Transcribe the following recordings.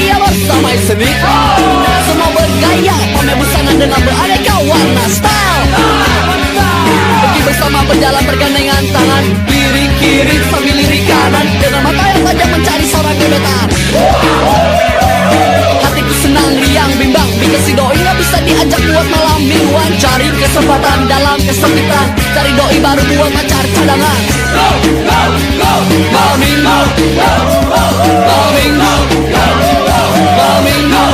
berpesta-ria bersama seni. Semua bergaya, pamer busana dengan beraneka warna style. Pergi bersama berjalan bergandengan tangan, lirik kiri sambil lirik kanan, dengan mata yang tajam mencari seorang gebetan. Hatiku senang, riang, bimbang, bikin si doi nggak bisa diajak buat malam mingguan. Cari kesempatan dalam kesempitan, cari doi baru buat pacar cadangan. Malam minggu, malam minggu, malam minggu.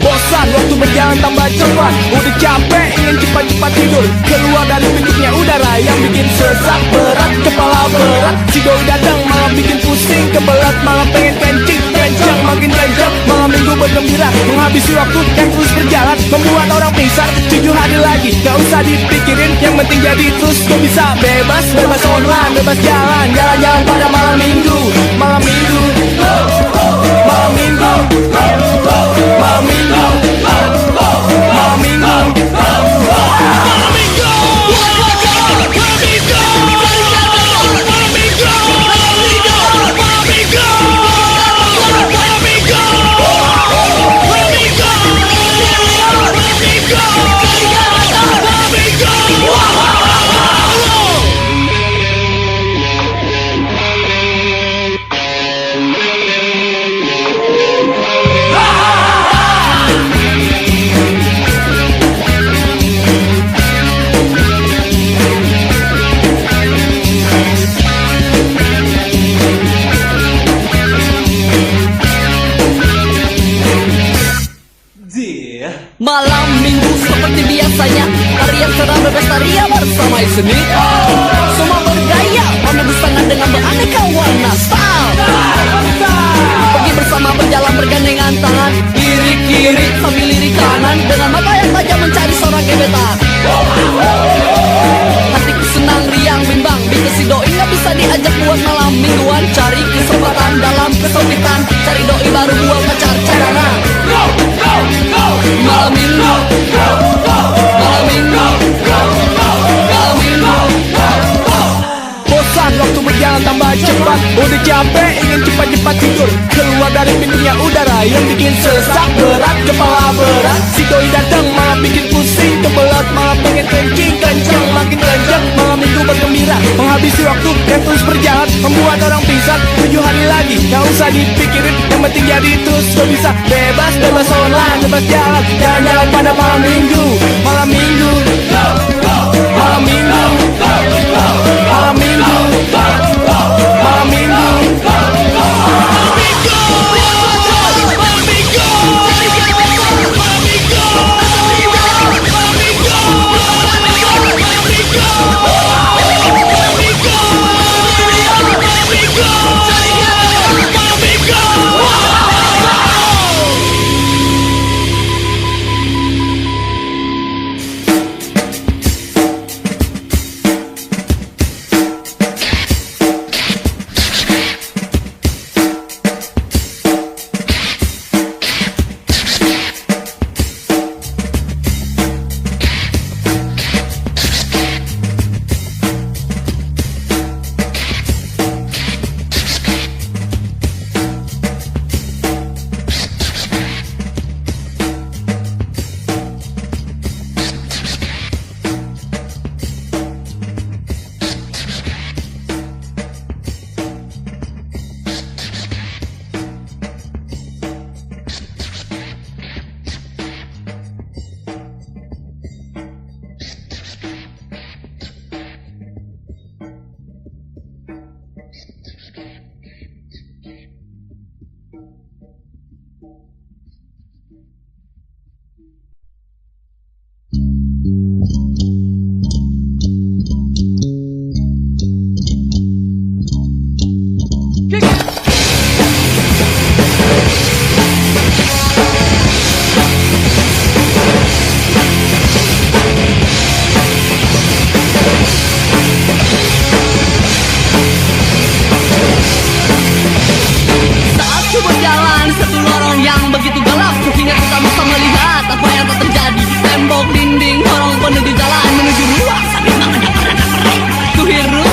Bosan waktu berjalan tambah cepat, udah capek ingin cepat-cepat tidur. Keluar dari biliknya udara yang bikin sesak, berat, kepala berat. Si doi datang malah bikin pusing, kebelat malah pengen kencing, kencang makin kencang. Malam minggu bergembira, menghabisi waktu yang terus berjalan, membuat orang pingsan. 7 hari lagi, gak usah dipikirin, yang penting jadi terus. Kau bisa bebas, bebas online, bebas jalan, jalan-jalan pada malam minggu. Malam minggu, malam minggu, malam minggu, malam minggu. Malam minggu seperti biasanya, tarian sedang berpesta-ria bersama seni. Semua bergaya, pamer busana dengan beraneka warna style. Pergi bersama berjalan bergandengan tangan, lirik kiri sambil lirik kanan, dengan mata yang tajam mencari seorang gebetan. Hatiku senang, riang, bimbang, bikin si doi nggak bisa diajak buat malam mingguan. Cari kesempatan dalam kesempitan, cari doi baru buat pacar cadangan. Malam minggu, malam minggu, malam minggu. Bosan waktu berjalan tambah cepat, udah capek ingin cepat-cepat tidur. Keluar dari pintunya udara yang bikin sesak, berat, kepala berat. Si doi datang malah bikin pusing, kebelat malah pengen kencing, kencang makin kencang. Malam minggu bergembira, menghabisi waktu yang terus berjalan, membuat orang pingsan. 7 hari lagi, gak usah dipikirin, yang penting jadi terus. Kau bisa bebas, bebas online, bebas jalan, jalan-jalan pada malam minggu. Malam minggu, malam minggu, malam minggu, malam minggu.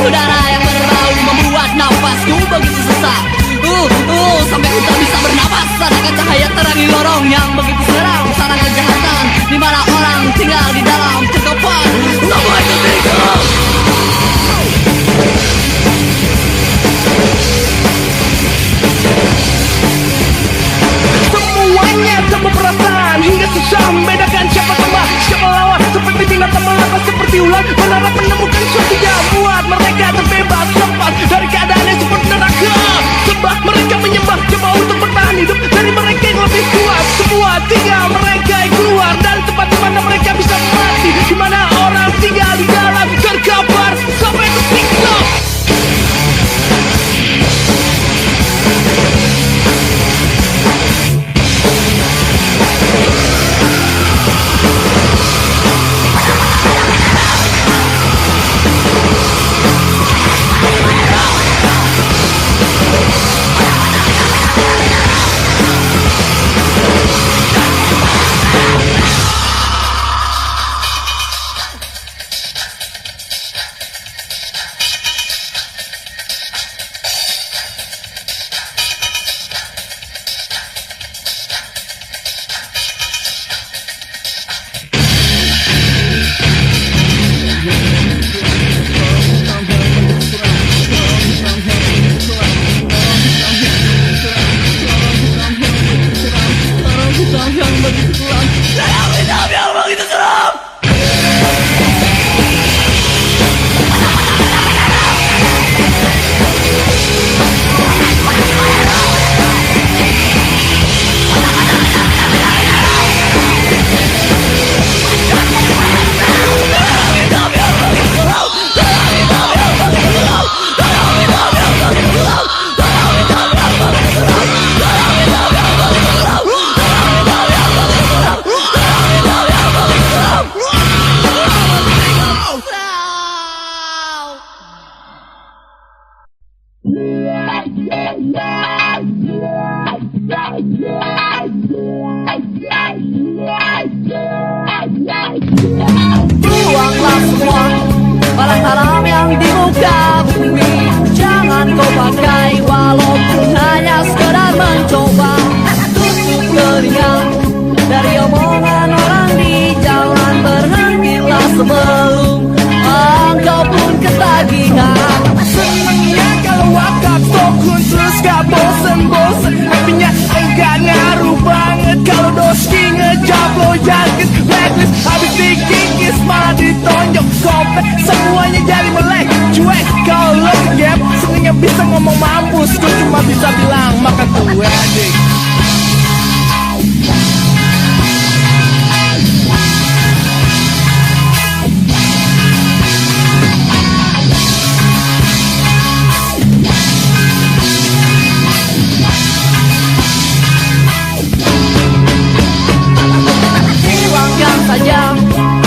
Udara yang berbau membuat nafasku begitu sesak. Sampai ku tak bisa bernafas. sejahtera di lorong yang begitu seram. Sarang kejahatan di mana orang tinggal di dalam cekapan. Semua itu tinggal. Semuanya tanpa perasaan hingga susah membedakan siapa teman, siapa lawan. Seperti binatang melapa, seperti ular berharap menemukan suatu yang buat mereka terbebas lepas dari keadaan yang seperti neraka. Sebab mereka menyembah coba untuk bertahan hidup dari mereka yang lebih kuat. Semua tinggal mereka yang keluar dari tempat di mana mereka bisa mati, di mana orang tinggal di dalam terkapar sampai tersiksa. Buanglah semua barang haram yang di muka bumi. Jangan kau pakai walaupun hanya sekedar mencoba. Tutup telinga dari omongan orang di jalan. Berhentilah sebelum engkau pun ketagihan. Senangnya kalau wakaf tokun terus gak bosen-bosen. Tapinya enggak ngaruh banget kalau doski ngejablo yakin blacklist. Habis dikikis malah ditonjok kopet. Semuanya jadi melek cuek kalau lo kegap. Senangnya bisa ngomong mampus, gue cuma bisa bilang makan tuh adik. Saja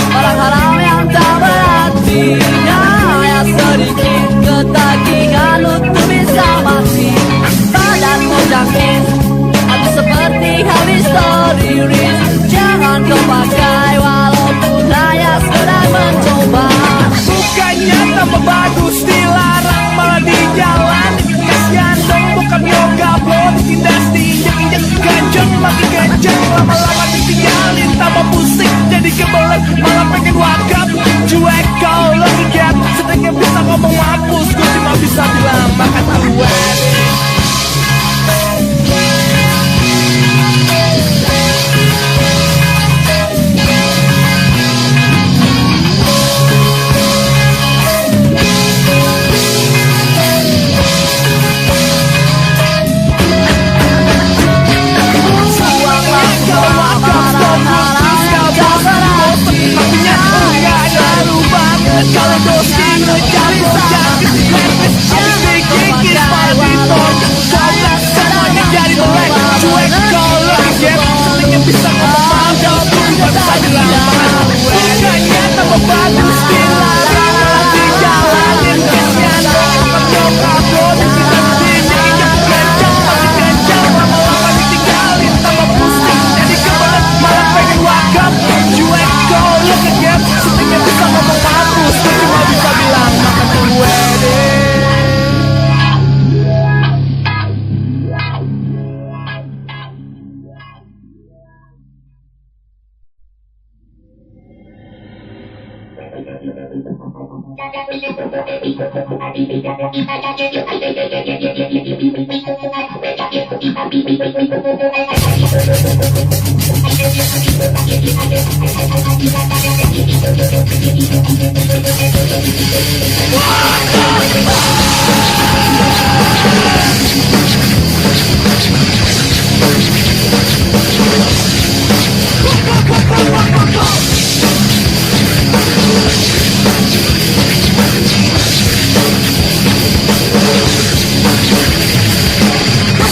barang haram yang tak berarti. Hanya sedikit ketagihan untuk bisa mati. Badanmu jangkit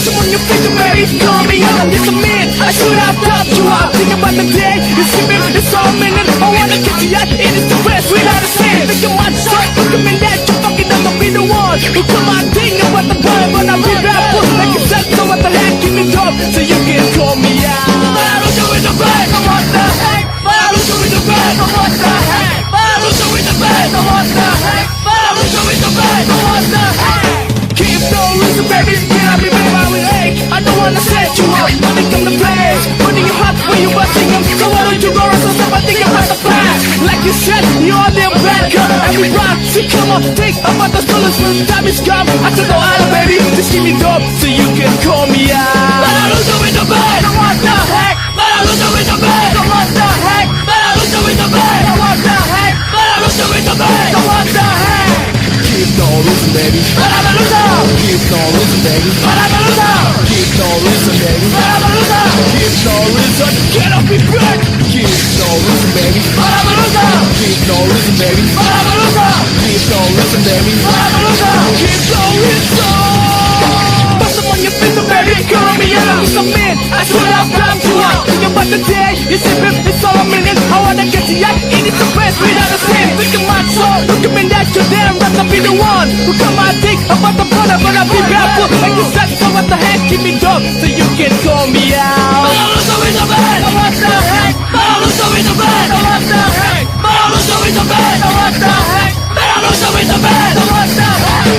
Someone you think of me, call me up, it's a man. I should have topped you up. Think about the day, you see me, it's all minute. I wanna get you out, it is the best without a sin. Think of my shot, look at me that you fucking not gonna be the one. Who come out, think about the boy, but I'll be back. Like you said, so what the heck, keep me dope, so you can call me out. But I don't do it the best, so what the heck? But I don't do it the best, so what the heck? But I don't do it the best, so what the heck? But I don't do it the best, so what the heck? Keep no reason, baby, can I be big by with ache? I don't wanna set you up, I think I'm the place. Putting you hot when you watching them, so why don't you go rest yourself? I think I'm at the plan. Like you said, you're the bad girl. Every rock, see, come on, think about the stories when the time is come. I said, no, I baby, just give me dope, so you can call me out. But I don't do it the best, so what the heck? But I don't do it the best, so what the heck? But I don't do it the best, so what the heck? But I don't do it the best, so what the heck? Keep no reason, baby. But I'm a loser. Keep no reason, baby. But I'm a loser. Keep no reason, baby. But I'm a loser. Keep no reason. Cannot be back. Keep no reason, baby. But I'm a loser. Keep no reason, baby. But I'm a loser. Keep no reason, baby. But I'm a loser. Keep no reason. But someone you feel the baby, call me out. It's a man. I should have come to out. Think about the day. You see me, it's all a minute. I wanna get you out. It is the best without a sin. Think of my soul. Look at me that you're damn right to be the one who come out think about the brother, but I'll be barefoot. Like you said, so what the heck, keep me dope, so you can call me out. But I'm also in the bed, so what the heck? But I'm also in the bed, so what the heck? But I'm also in the bed, so what the heck? But I'm also in the bed, so what the heck?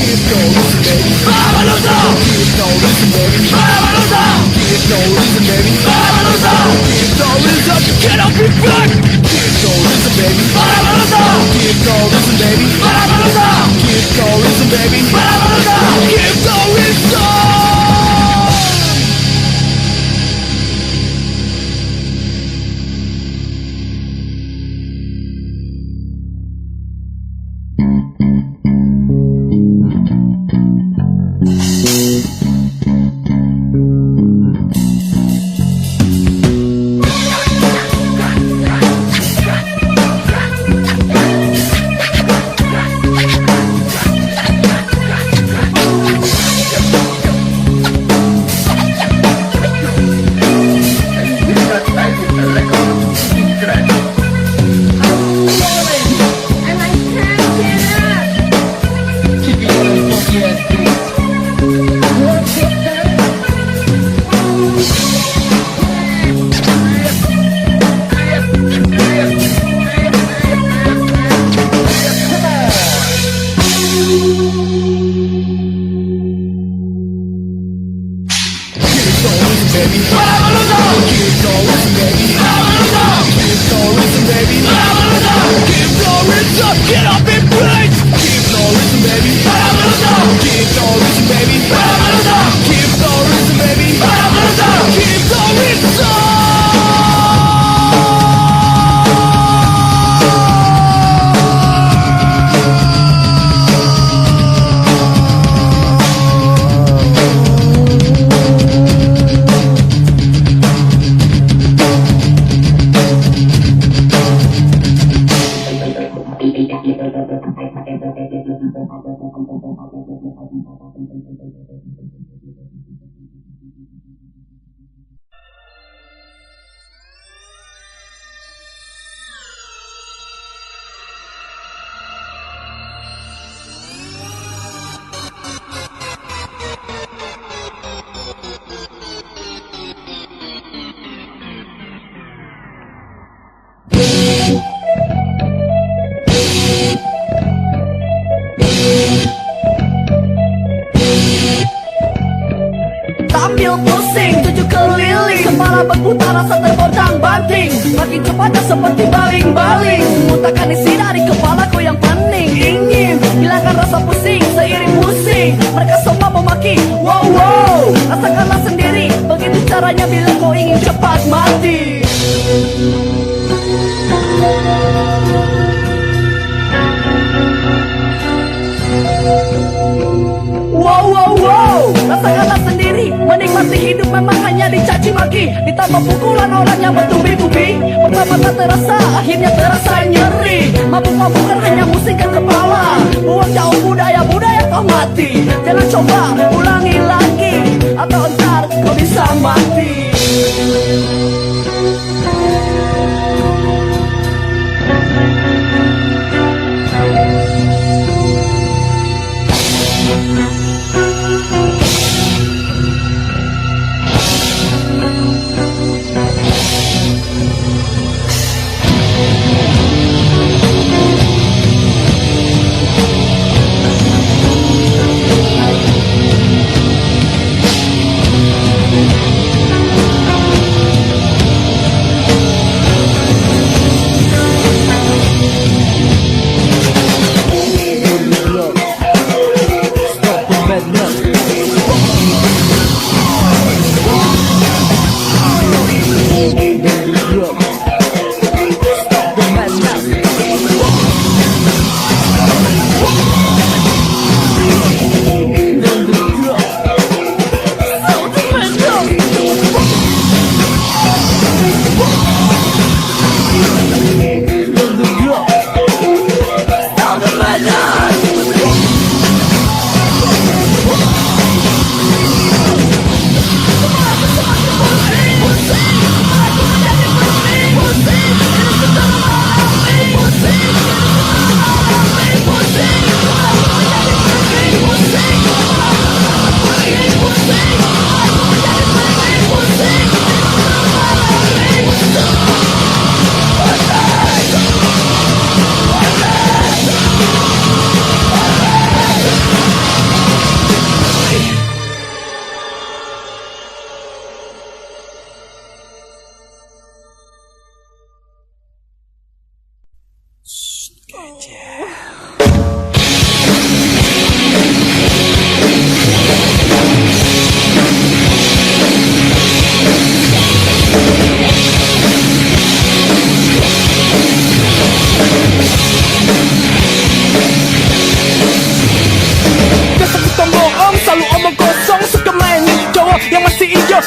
Keep no reason, baby. But I'm a loser. Keep no reason, baby. But I'm a loser. Keep no reason, baby. But I'm a loser. Keep no reason, you cannot be back. Keep no reason, baby. But I'm a loser. Keep no reason, baby. But I'm a loser. Keep no reason, baby. But I'm a loser. Keep no reason. pusing, tujuh keliling, kepala berputar rasa terbordang banting. Makin cepatnya seperti baling-baling, muntahkan isi dari kepalaku yang pening. Ingin hilangkan rasa pusing seiring pusing. Mereka semua memaki, wow wow, rasakanlah sendiri. Begitu caranya bila kau ingin cepat mati. Wow wow wow, rasakanlah sendiri. Menikmati hidup memang hanya dicaci maki, ditambah pukulan orang yang bertubi-tubi. Pertama tak terasa, akhirnya terasa nyeri. Mabuk-mabukan hanya musingkan kepala, buang jauh budaya-budaya kau mati. Jangan coba ulangi lagi, atau ntar kau bisa mati.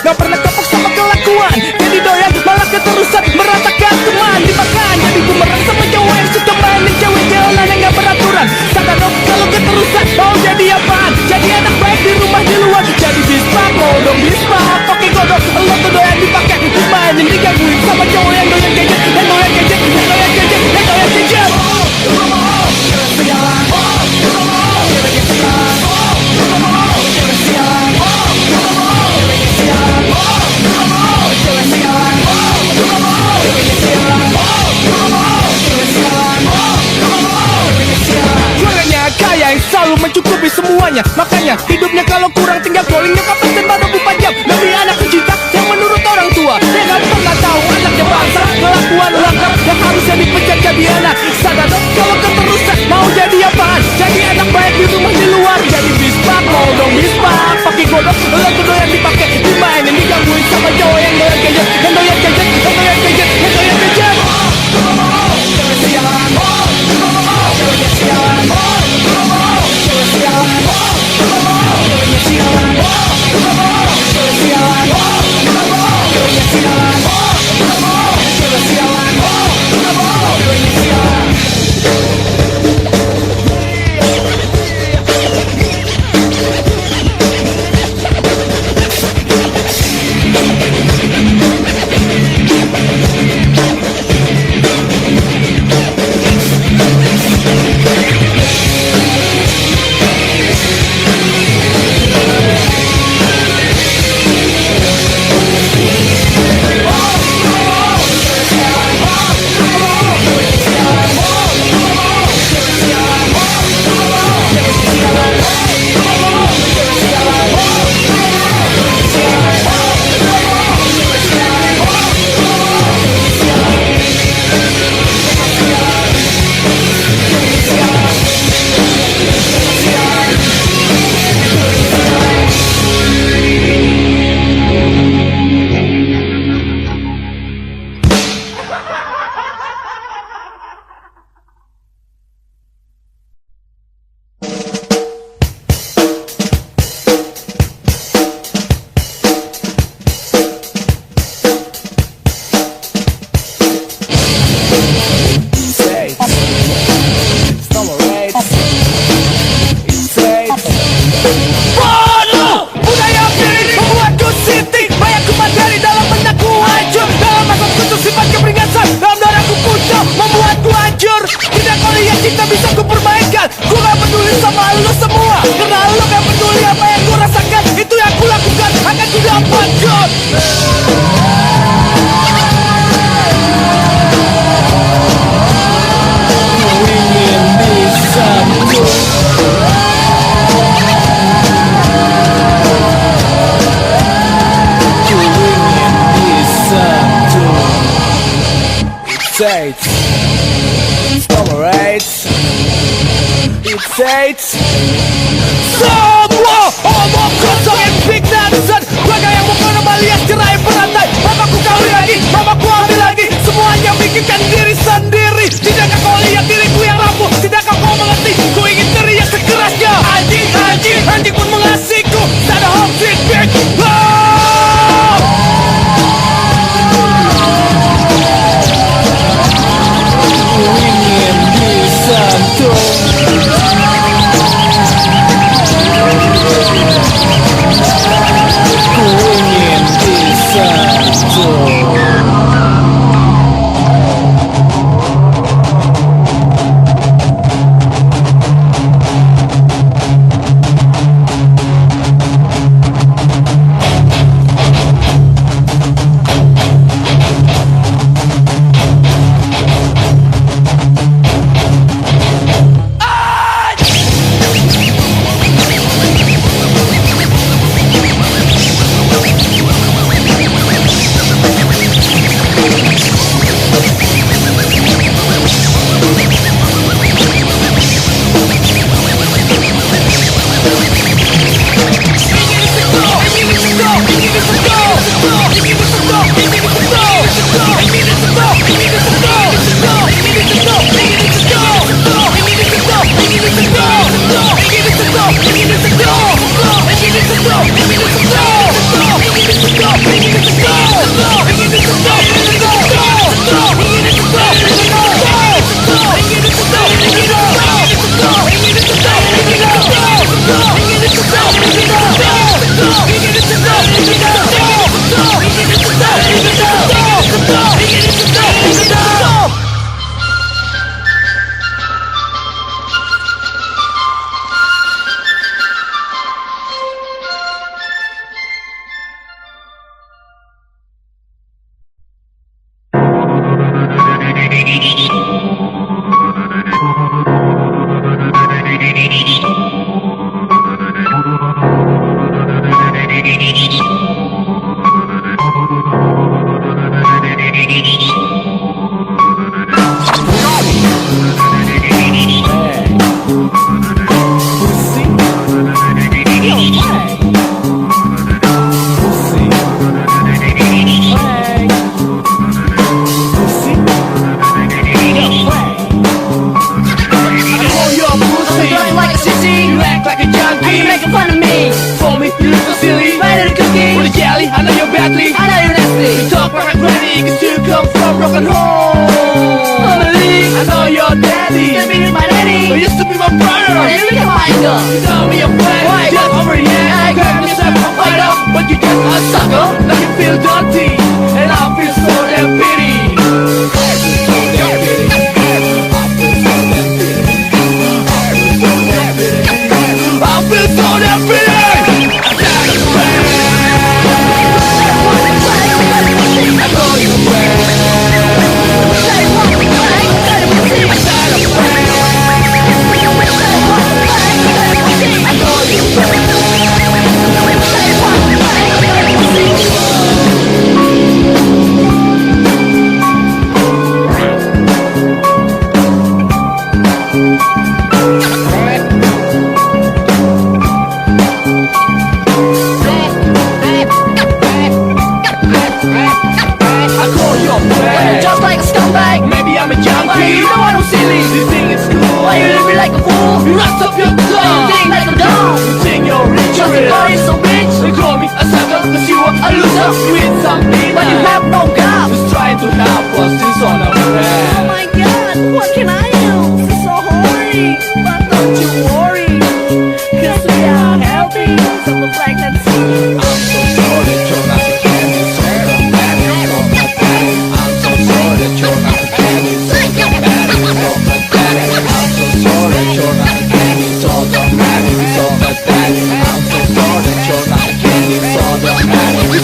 Gak pernah kapok sama kelakuan, jadi doyan malah keterusan meratakan teman. Dimakan jadi bumerang sama cowok yang suka mainin cewek jalan yang gak beraturan. Sadar dong kalau keterusan mau jadi apaan? Jadi anak baik di rumah di luar, jadi bispak, mau dong bispak. Pakai godok, lo tuh doyan dipakai, dimainin digangguin sama cowok yang doyan gadget, yang doyan gadget, yang doyan gadget, yang doyan gadget. Selalu mencukupi semuanya, makanya hidupnya kalau kurang tinggal goingnya kapan dan baru 4 jam. Demi anak tercinta yang menurut orang tua, dia gak pernah tahu anaknya bangsa. Kelakuan lengkap yang harusnya dipecat jadi anak. Sadar dong kalau keterusan mau jadi apaan? Jadi anak baik di rumah di luar, jadi bispak, mau dong bispak. Pakai godok, lo tuh doyan dipakai, dimainin digangguin sama cowok yang doyan gadget, yang doyan gadget, yang doyan gadget, yang doyan gadget. Sialan, Semua omong kosong yang big nonsense. Raga yang bukan alias cerai berantai. Mamaku kawin lagi, mamaku ambil lagi. Semuanya bikinkan diri sendiri. Tidakkah kau lihat diriku yang rapuh? Tidakkah kau mengerti? Ku ingin teriak sekerasnya. Anjing, anjing, anjing pun mengasihku. Tak ada home feedback. Ku ingin disentuh.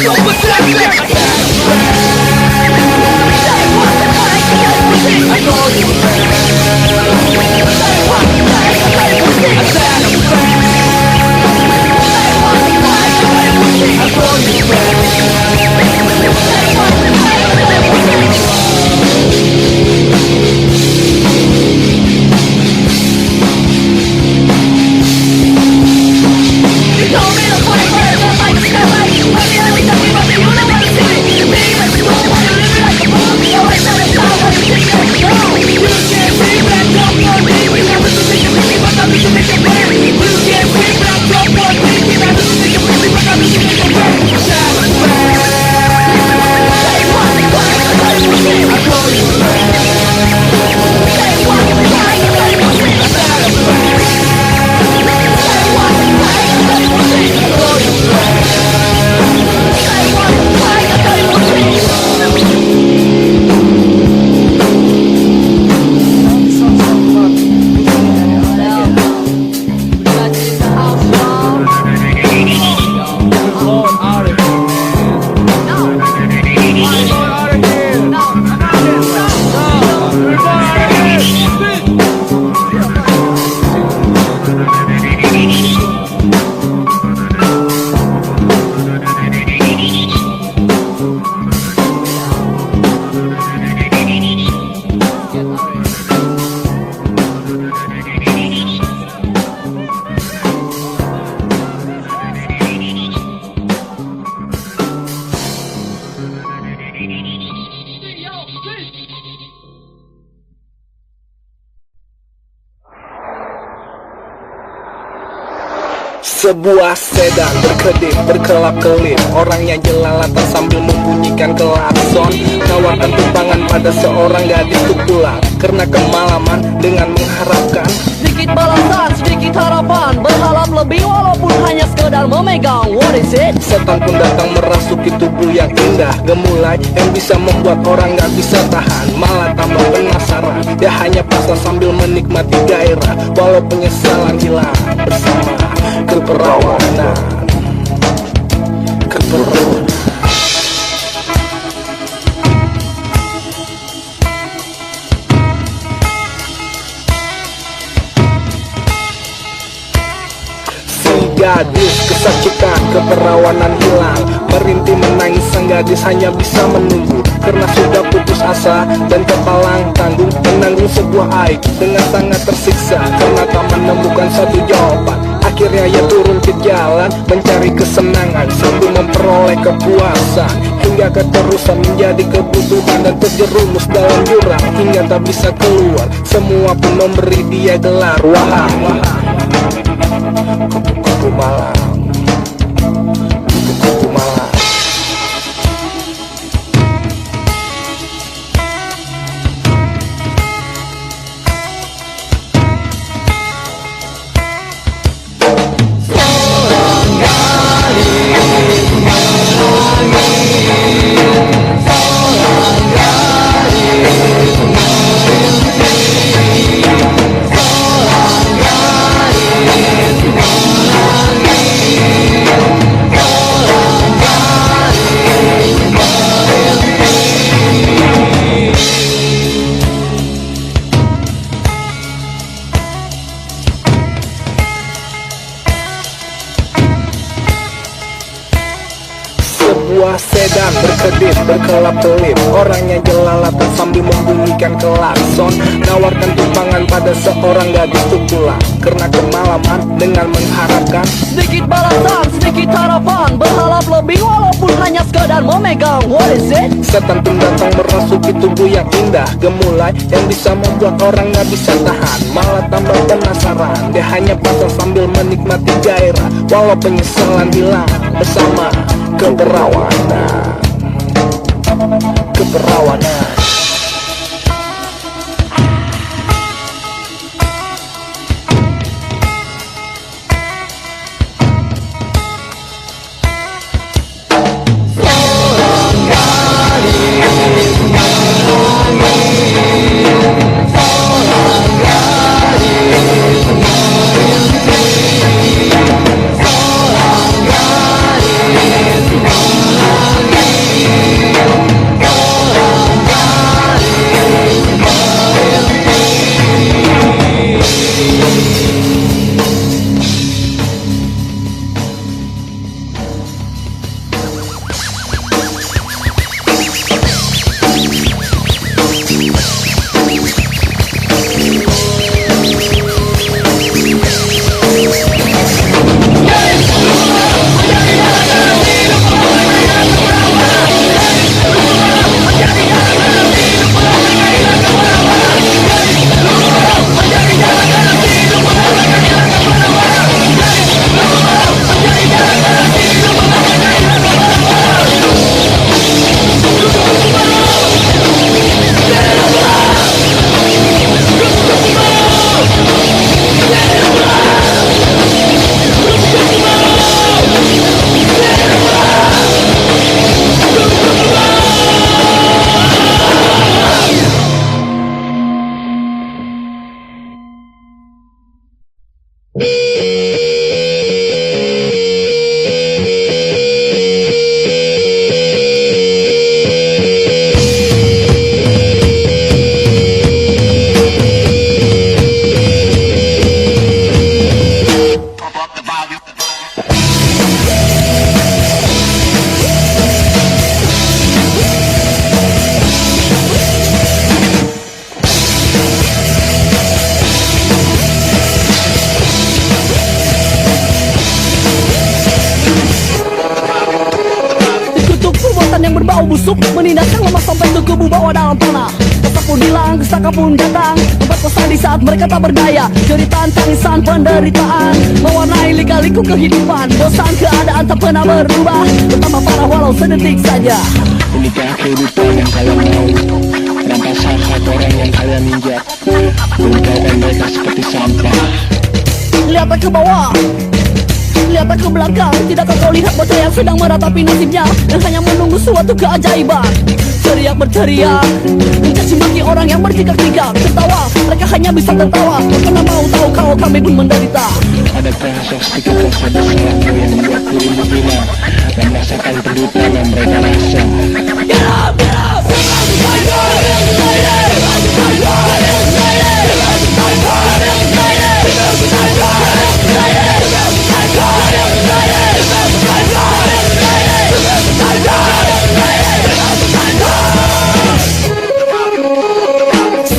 It's over. Sebuah sedan berkedip berkelap-kelip, orangnya jelalatan sambil membunyikan klakson. Tawarkan tumpangan pada seorang gadis untuk pulang karena kemalaman dengan mengharapkan sedikit balasan, sedikit harapan, berharap lebih walaupun hanya sekedar memegang. What is it? Setan pun datang merasuki tubuh yang indah gemulai, yang bisa membuat orang gak bisa tahan, malah tambah penasaran. Dia hanya pasrah sambil menikmati gairah, walau penyesalan hilang bersama keperawanan. Gadis kesakitan, keperawanan hilang, merintih menangis sang gadis hanya bisa menunggu karena sudah putus asa dan kepalang tanggung, menanggung sebuah aib dengan sangat tersiksa karena tak menemukan satu jawaban. Akhirnya ia turun ke jalan mencari kesenangan sambil memperoleh kepuasan, hingga keterusan menjadi kebutuhan dan terjerumus dalam jurang hingga tak bisa keluar. Semua pun memberi dia gelar wahang. Kupu-kupu malam, kupu-kupu malam. Seorang gadis menangis, seorang gadis merintih, seorang gadis Sebuah sedan berkedip berkelap-kelip, orangnya jelalatan sambil membunyikan klakson. Nawarkan tumpangan pada seorang gadis untuk pulang karena kemalaman dengan mengharapkan sedikit balasan, sedikit harapan, berharap lebih walaupun hanya sekadar memegang. What is it? setan pun datang merasuki tubuh yang indah gemulai, yang bisa membuat orang gak bisa tahan, malah tambah penasaran. Dia hanya pasrah sambil menikmati gairah, walau penyesalan hilang bersama keperawanan. Keperawanan. yang berbau busuk, menindaskan lemas sampai ke kubu bawah dalam tanah. Kesak pun hilang, kesaka pun datang, tempat pesan di saat mereka tak berdaya. Jeritan tangisan penderitaan mewarnai lika-liku kehidupan. Bosan keadaan tak pernah berubah, bertambah parah walau sedetik saja. Inikah kehidupan yang kalian mau? Rampas hak orang yang kalian injak, meninggalkan mereka seperti sampah. Lihatlah ke bawah, lihatlah ke belakang. Tidakkah kau lihat bocah yang sedang meratapi nasibnya dan hanya menunggu suatu keajaiban? Teriak berteriak, mencaci maki orang yang bertigak-tigak. Tertawa, mereka hanya bisa tertawa. Tak pernah mau tahu kalau kami pun menderita. Adakah sedikit rasa bersalahmu yang membuat dirimu hina dan merasakan penderitaan yang mereka rasa?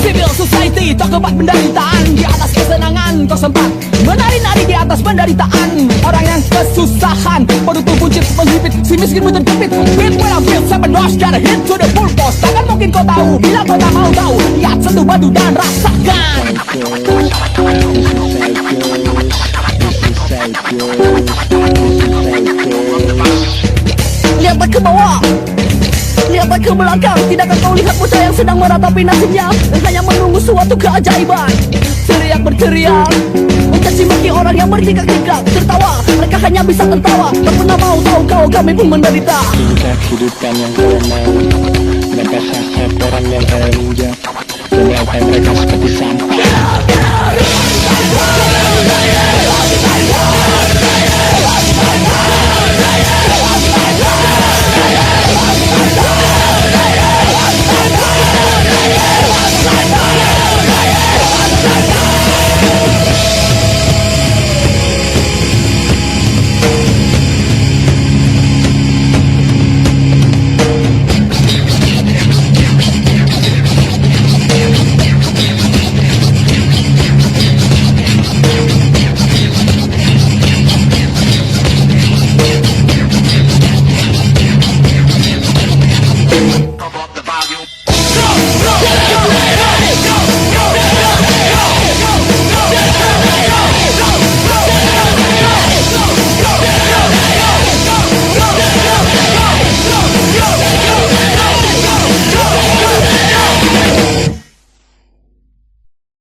Civil society, talk about penderitaan. Di atas kesenangan kau sempat menari-nari di atas penderitaan. Orang yang kesusahan, penutup buncit, penghipit, si miskin pun terjepit. Beat when I feel seven doors, gotta hit to the full force. Takkan mungkin kau tahu, bila kau tak mau tahu. Lihat sentuh batu dan rasakan. Lihatlah ke bawah, lihatlah ke belakang. Tidakkah kau lihat bocah yang sedang meratapi nasibnya dan hanya menunggu suatu keajaiban? Teriak berteriak, mencaci maki orang yang bertigak-tigak. Tertawa, mereka hanya bisa tertawa. Tak pernah mau tahu kalau kami pun menderita. Inikah kehidupan yang kalian mau? Rampas hak orang yang kalian injak, meninggalkan mereka seperti sampah.